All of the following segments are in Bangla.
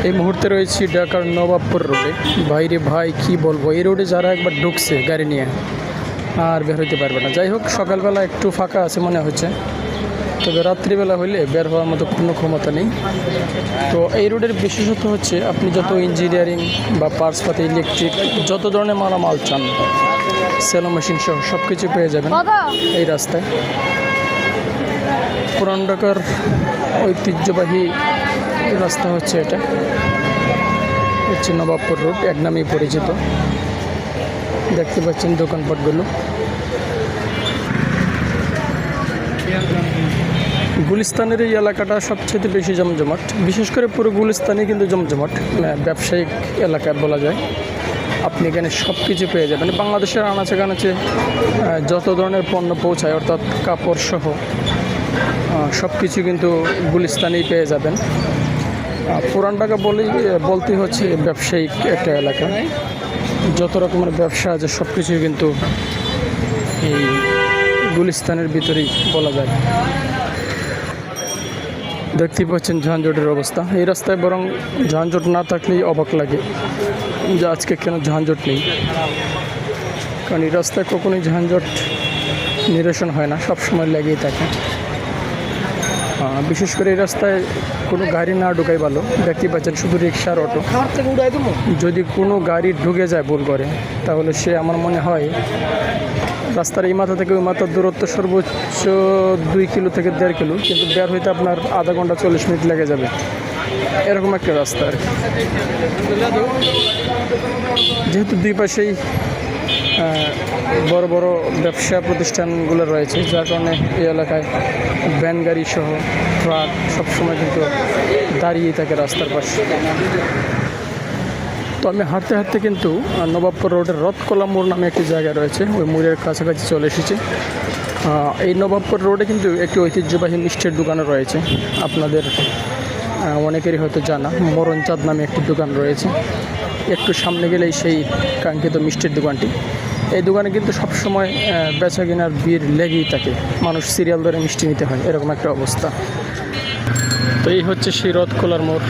এই মুহূর্তে রয়েছি ঢাকার নবাবপুর রোডে। বাইরে ভাই কি বলবো, এই রোডে যারা একবার ঢুকছে গাড়ি নিয়ে আর বের হইতে পারবে না। যাই হোক, সকালবেলা একটু ফাঁকা আছে মনে হচ্ছে, তবে রাত্রিবেলা হইলে বের হওয়ার মতো কোনো ক্ষমতা নেই। তো এই রোডের বিশেষত্ব হচ্ছে আপনি যত ইঞ্জিনিয়ারিং বা পার্টসপাতি, ইলেকট্রিক, যত ধরনের মালামাল চান, সেলো মেশিন সহ সব কিছু পেয়ে যাবেন এই রাস্তায়। পুরান ঢাকার ঐতিহ্যবাহী রাস্তা হচ্ছে এটা, হচ্ছে নবাবপুর রোড, এক নামেই পরিচিত। দেখতে পাচ্ছেন দোকানপাটগুলো। গুলিস্তানের এই এলাকাটা সবচেয়ে বেশি জমজমাট, বিশেষ করে পুরো গুলিস্তানই কিন্তু জমজমাট, ব্যবসায়িক এলাকা বলা যায়। আপনি এখানে সব কিছু পেয়ে যাবেন। বাংলাদেশের আনাচে কানাচে যত ধরনের পণ্য পৌঁছায়, অর্থাৎ কাপড় সহ সব কিছু কিন্তু গুলিস্তানেই পেয়ে যাবেন। পুরান ঢাকা বলতে হচ্ছে ব্যবসায়িক একটা এলাকা, যত রকমের ব্যবসা আছে সব কিছুই কিন্তু এই গুলিস্তানের ভিতরেই বলা যায়। দেখতে পাচ্ছেন যানজটের অবস্থা। এই রাস্তায় বরং যানজট না থাকলেই অবাক লাগে যে আজকে কেন যানজট নেই, কারণ এই রাস্তায় কখনোই যানজট নিরসন হয় না, সবসময় লেগেই থাকে। বিশেষ করে এই রাস্তায় কোনো গাড়ি না ঢুকাই ভালো। দেখতে পাচ্ছেন শুধু রিক্সা আর অটো। যদি কোনো গাড়ি ঢুকে যায় ভুল করে, তাহলে সে আমার মনে হয় রাস্তার এই মাথা থেকে ওই মাথার দূরত্ব সর্বোচ্চ 2 কিলো থেকে 1.5 কিলো, কিন্তু বের হইতে আপনার আধা ঘন্টা 40 মিনিট লেগে যাবে, এরকম একটা রাস্তা আর কি। যেহেতু দুই পাশেই বড় বড় ব্যবসা প্রতিষ্ঠানগুলো রয়েছে, যার কারণে এই এলাকায় ভ্যান গাড়ি সহ ট্রাক সবসময় কিন্তু দাঁড়িয়েই থাকে রাস্তার পাশে। তো আমি হাঁটতে হাঁটতে কিন্তু নবাবপুর রোডের রথকলা মোড় নামে একটি জায়গা রয়েছে, ওই মোড়ের কাছাকাছি চলে এসেছি। এই নবাবপুর রোডে কিন্তু একটি ঐতিহ্যবাহী মিষ্টির দোকানও রয়েছে, আপনাদের অনেকেরই হয়তো জানা। মরণচাঁদ নামে একটি দোকান রয়েছে, একটু সামনে গেলেই সেই কাঙ্ক্ষিত মিষ্টির দোকানটি। এই দোকানে কিন্তু সবসময় বেচা কেনার ভিড় লেগেই থাকে, মানুষ সিরিয়াল ধরে মিষ্টি নিতে হয়, এরকম একটা অবস্থা। তো এই হচ্ছে সেই রথকলার মোড়,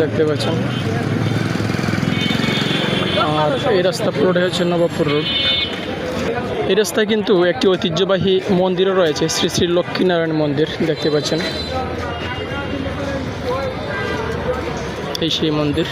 দেখতে পাচ্ছেন। আর এই রাস্তা পুরোটা হচ্ছে নবাবপুর রোড। এই রাস্তায় কিন্তু একটি ঐতিহ্যবাহী মন্দিরও রয়েছে, শ্রী শ্রী লক্ষ্মীনারায়ণ মন্দির, দেখতে পাচ্ছেন। এই সেই মন্দির।